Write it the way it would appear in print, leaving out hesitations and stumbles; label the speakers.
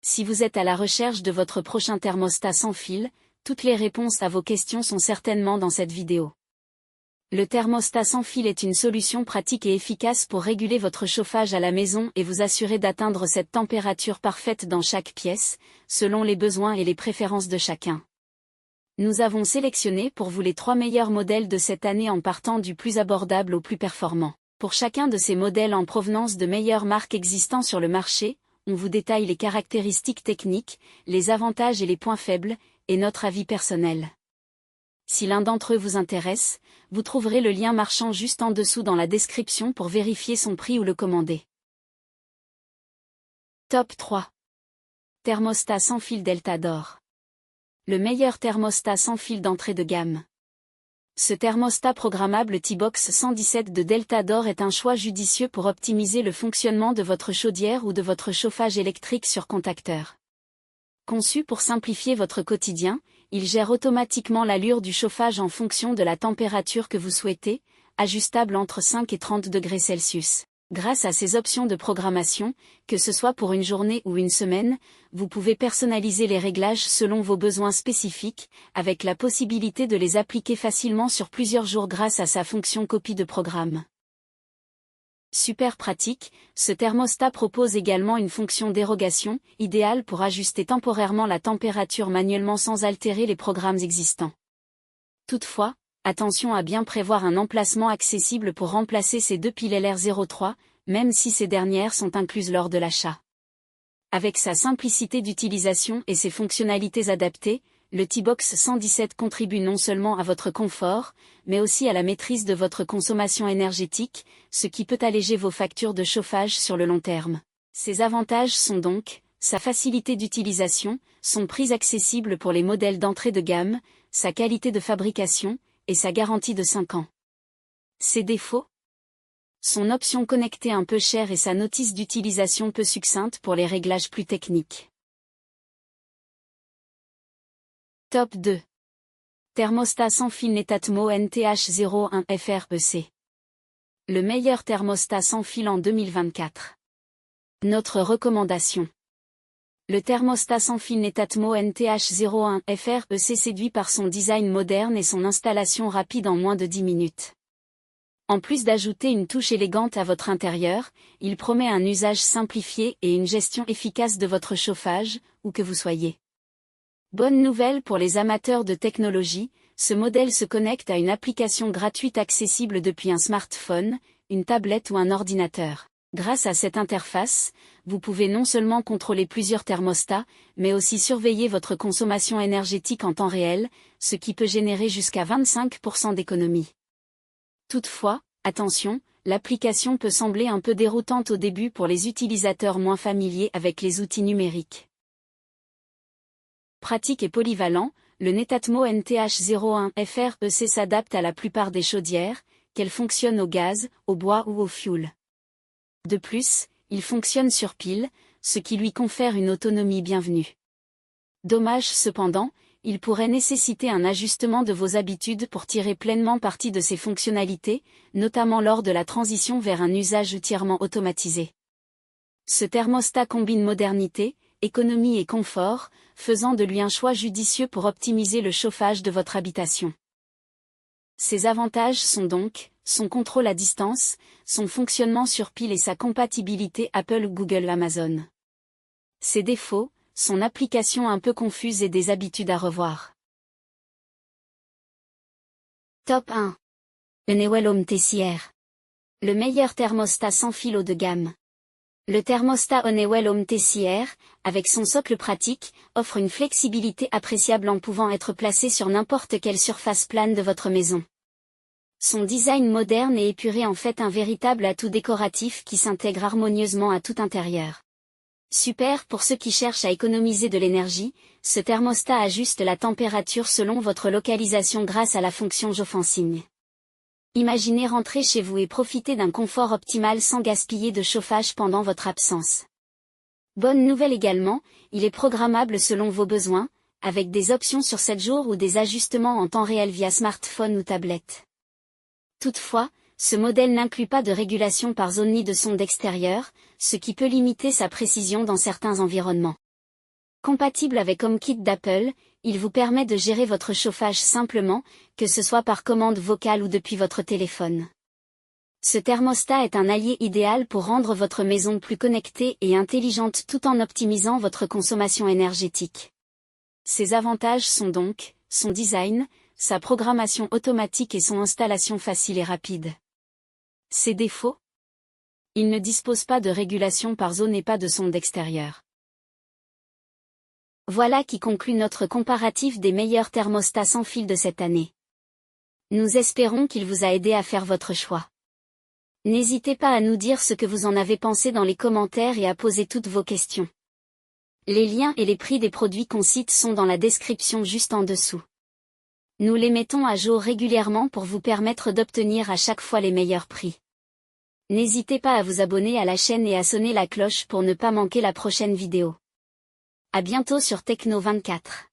Speaker 1: Si vous êtes à la recherche de votre prochain thermostat sans fil, toutes les réponses à vos questions sont certainement dans cette vidéo. Le thermostat sans fil est une solution pratique et efficace pour réguler votre chauffage à la maison et vous assurer d'atteindre cette température parfaite dans chaque pièce, selon les besoins et les préférences de chacun. Nous avons sélectionné pour vous les 3 meilleurs modèles de cette année en partant du plus abordable au plus performant. Pour chacun de ces modèles en provenance de meilleures marques existant sur le marché, on vous détaille les caractéristiques techniques, les avantages et les points faibles, et notre avis personnel. Si l'un d'entre eux vous intéresse, vous trouverez le lien marchand juste en dessous dans la description pour vérifier son prix ou le commander. Top 3. Thermostat sans fil Delta Door. Le meilleur thermostat sans fil d'entrée de gamme. Ce thermostat programmable T-Box 117 de Delta Door est un choix judicieux pour optimiser le fonctionnement de votre chaudière ou de votre chauffage électrique sur contacteur. Conçu pour simplifier votre quotidien, il gère automatiquement l'allure du chauffage en fonction de la température que vous souhaitez, ajustable entre 5 et 30 degrés Celsius. Grâce à ces options de programmation, que ce soit pour une journée ou une semaine, vous pouvez personnaliser les réglages selon vos besoins spécifiques, avec la possibilité de les appliquer facilement sur plusieurs jours grâce à sa fonction copie de programme. Super pratique, ce thermostat propose également une fonction dérogation, idéale pour ajuster temporairement la température manuellement sans altérer les programmes existants. Toutefois, attention à bien prévoir un emplacement accessible pour remplacer ces deux piles LR03, même si ces dernières sont incluses lors de l'achat. Avec sa simplicité d'utilisation et ses fonctionnalités adaptées, le T-Box 117 contribue non seulement à votre confort, mais aussi à la maîtrise de votre consommation énergétique, ce qui peut alléger vos factures de chauffage sur le long terme. Ses avantages sont donc, sa facilité d'utilisation, son prix accessible pour les modèles d'entrée de gamme, sa qualité de fabrication, et sa garantie de 5 ans. Ses défauts ? Son option connectée un peu chère et sa notice d'utilisation peu succincte pour les réglages plus techniques. Top 2. Thermostat sans fil Netatmo NTH01 FREC. Le meilleur thermostat sans fil en 2024. Notre recommandation. Le thermostat sans fil Netatmo NTH01 FREC séduit par son design moderne et son installation rapide en moins de 10 minutes. En plus d'ajouter une touche élégante à votre intérieur, il promet un usage simplifié et une gestion efficace de votre chauffage, où que vous soyez. Bonne nouvelle pour les amateurs de technologie, ce modèle se connecte à une application gratuite accessible depuis un smartphone, une tablette ou un ordinateur. Grâce à cette interface, vous pouvez non seulement contrôler plusieurs thermostats, mais aussi surveiller votre consommation énergétique en temps réel, ce qui peut générer jusqu'à 25% d'économie. Toutefois, attention, l'application peut sembler un peu déroutante au début pour les utilisateurs moins familiers avec les outils numériques. Pratique et polyvalent, le Netatmo NTH01 FREC s'adapte à la plupart des chaudières, qu'elles fonctionnent au gaz, au bois ou au fioul. De plus, il fonctionne sur pile, ce qui lui confère une autonomie bienvenue. Dommage cependant, il pourrait nécessiter un ajustement de vos habitudes pour tirer pleinement parti de ses fonctionnalités, notamment lors de la transition vers un usage entièrement automatisé. Ce thermostat combine modernité, économie et confort, faisant de lui un choix judicieux pour optimiser le chauffage de votre habitation. Ses avantages sont donc, son contrôle à distance, son fonctionnement sur pile et sa compatibilité Apple, Google, Amazon. Ses défauts, son application un peu confuse et des habitudes à revoir. Top 1. Honeywell Home TCR. Le meilleur thermostat sans fil haut de gamme. Le thermostat Honeywell Home TCR, avec son socle pratique, offre une flexibilité appréciable en pouvant être placé sur n'importe quelle surface plane de votre maison. Son design moderne et épuré en fait un véritable atout décoratif qui s'intègre harmonieusement à tout intérieur. Super pour ceux qui cherchent à économiser de l'énergie, ce thermostat ajuste la température selon votre localisation grâce à la fonction Geofencing. Imaginez rentrer chez vous et profiter d'un confort optimal sans gaspiller de chauffage pendant votre absence. Bonne nouvelle également, il est programmable selon vos besoins, avec des options sur 7 jours ou des ajustements en temps réel via smartphone ou tablette. Toutefois, ce modèle n'inclut pas de régulation par zone ni de sonde extérieure, ce qui peut limiter sa précision dans certains environnements. Compatible avec HomeKit d'Apple, il vous permet de gérer votre chauffage simplement, que ce soit par commande vocale ou depuis votre téléphone. Ce thermostat est un allié idéal pour rendre votre maison plus connectée et intelligente tout en optimisant votre consommation énergétique. Ses avantages sont donc, son design, sa programmation automatique et son installation facile et rapide. Ses défauts? Il ne dispose pas de régulation par zone et pas de sonde extérieure. Voilà qui conclut notre comparatif des meilleurs thermostats sans fil de cette année. Nous espérons qu'il vous a aidé à faire votre choix. N'hésitez pas à nous dire ce que vous en avez pensé dans les commentaires et à poser toutes vos questions. Les liens et les prix des produits qu'on cite sont dans la description juste en dessous. Nous les mettons à jour régulièrement pour vous permettre d'obtenir à chaque fois les meilleurs prix. N'hésitez pas à vous abonner à la chaîne et à sonner la cloche pour ne pas manquer la prochaine vidéo. À bientôt sur Techno 24.